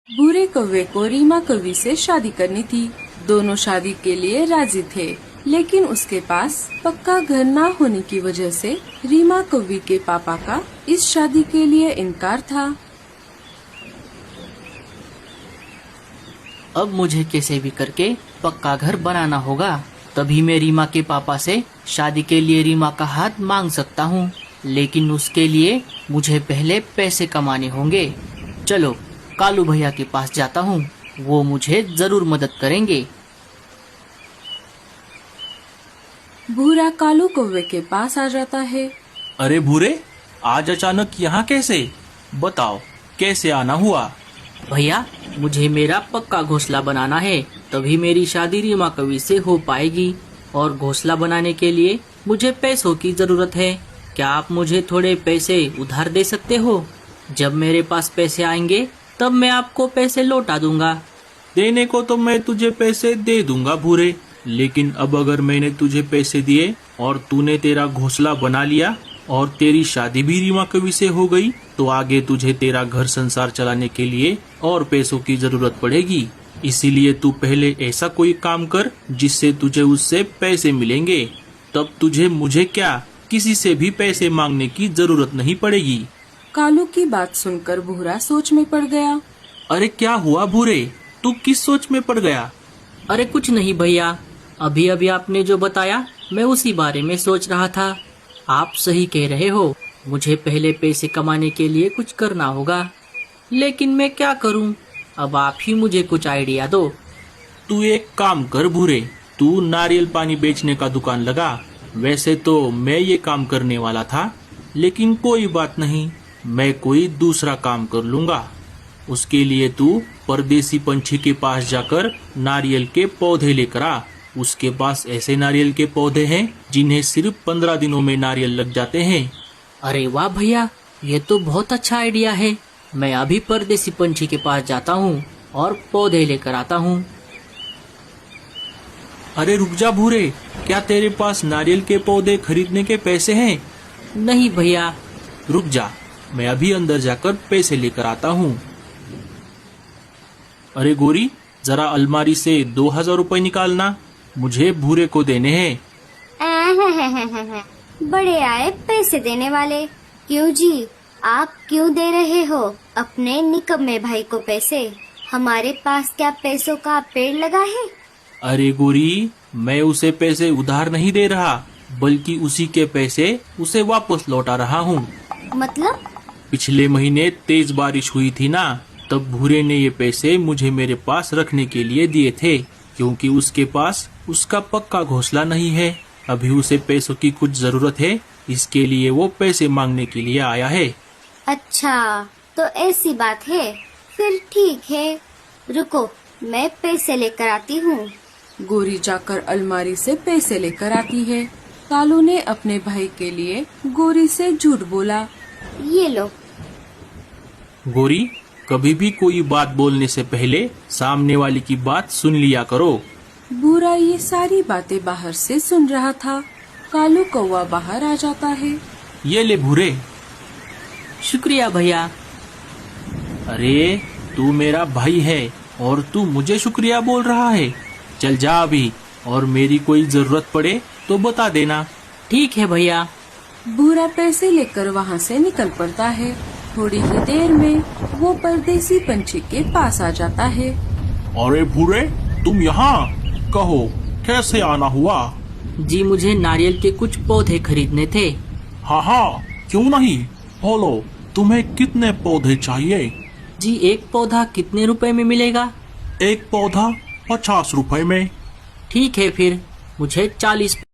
भूरे कौवे को रीमा कौवी से शादी करनी थी। दोनों शादी के लिए राजी थे, लेकिन उसके पास पक्का घर ना होने की वजह से रीमा कौवी के पापा का इस शादी के लिए इनकार था। अब मुझे कैसे भी करके पक्का घर बनाना होगा, तभी मैं रीमा के पापा से शादी के लिए रीमा का हाथ मांग सकता हूँ। लेकिन उसके लिए मुझे पहले पैसे कमाने होंगे। चलो कालू भैया के पास जाता हूँ, वो मुझे जरूर मदद करेंगे। भूरा कालू कौवे के पास आ जाता है। अरे भूरे, आज अचानक यहाँ कैसे? बताओ कैसे आना हुआ? भैया मुझे मेरा पक्का घोंसला बनाना है, तभी मेरी शादी रीमा कवि से हो पाएगी। और घोंसला बनाने के लिए मुझे पैसों की जरूरत है। क्या आप मुझे थोड़े पैसे उधार दे सकते हो? जब मेरे पास पैसे आएंगे तब मैं आपको पैसे लौटा दूंगा। देने को तो मैं तुझे पैसे दे दूंगा भूरे, लेकिन अब अगर मैंने तुझे पैसे दिए और तूने तेरा घोंसला बना लिया और तेरी शादी भी रीमा कवि से हो गई, तो आगे तुझे तेरा घर संसार चलाने के लिए और पैसों की जरूरत पड़ेगी। इसीलिए तू पहले ऐसा कोई काम कर जिससे तुझे उससे पैसे मिलेंगे, तब तुझे मुझे क्या किसी से भी पैसे मांगने की जरूरत नहीं पड़ेगी। कालू की बात सुनकर भूरा सोच में पड़ गया। अरे क्या हुआ भूरे, तू किस सोच में पड़ गया? अरे कुछ नहीं भैया, अभी अभी आपने जो बताया मैं उसी बारे में सोच रहा था। आप सही कह रहे हो, मुझे पहले पैसे कमाने के लिए कुछ करना होगा, लेकिन मैं क्या करूं? अब आप ही मुझे कुछ आइडिया दो। तू एक काम कर भूरे, तू नारियल पानी बेचने का दुकान लगा। वैसे तो मैं ये काम करने वाला था, लेकिन कोई बात नहीं, मैं कोई दूसरा काम कर लूंगा। उसके लिए तू परदेसी पंछी के पास जाकर नारियल के पौधे लेकर आ। उसके पास ऐसे नारियल के पौधे हैं जिन्हें सिर्फ 15 दिनों में नारियल लग जाते हैं। अरे वाह भैया, ये तो बहुत अच्छा आइडिया है। मैं अभी परदेसी पंछी के पास जाता हूँ और पौधे लेकर आता हूँ। अरे रुक जा भूरे, क्या तेरे पास नारियल के पौधे खरीदने के पैसे हैं? नहीं भैया। रुक जा, मैं अभी अंदर जाकर पैसे लेकर आता हूँ। अरे गोरी, जरा अलमारी से 2000 रुपए निकालना, मुझे भूरे को देने हैं। बड़े आए पैसे देने वाले। क्यों जी, आप क्यों दे रहे हो अपने निकम्मे भाई को पैसे? हमारे पास क्या पैसों का पेड़ लगा है? अरे गोरी, मैं उसे पैसे उधार नहीं दे रहा, बल्कि उसी के पैसे उसे वापस लौटा रहा हूँ। मतलब? पिछले महीने तेज बारिश हुई थी ना, तब भूरे ने ये पैसे मुझे मेरे पास रखने के लिए दिए थे, क्योंकि उसके पास उसका पक्का घोंसला नहीं है। अभी उसे पैसों की कुछ जरूरत है, इसके लिए वो पैसे मांगने के लिए आया है। अच्छा, तो ऐसी बात है, फिर ठीक है। रुको, मैं पैसे लेकर आती हूँ। गोरी जाकर अलमारी से पैसे लेकर आती है। कालू ने अपने भाई के लिए गोरी से झूठ बोला। ये लो। गोरी, कभी भी कोई बात बोलने से पहले सामने वाले की बात सुन लिया करो। भूरा ये सारी बातें बाहर से सुन रहा था। कालू कौवा बाहर आ जाता है। ये ले भूरे। शुक्रिया भैया। अरे तू मेरा भाई है और तू मुझे शुक्रिया बोल रहा है? चल जा अभी, और मेरी कोई जरूरत पड़े तो बता देना। ठीक है भैया। भूरा पैसे लेकर वहाँ से निकल पड़ता है। थोड़ी ही देर में वो परदेसी पंछी के पास आ जाता है। अरे भूरे, तुम यहाँ? कहो कैसे आना हुआ? जी मुझे नारियल के कुछ पौधे खरीदने थे। हाँ हाँ, क्यों नहीं, बोलो तुम्हें कितने पौधे चाहिए? जी एक पौधा कितने रुपए में मिलेगा? एक पौधा 50 रुपए में। ठीक है, फिर मुझे 40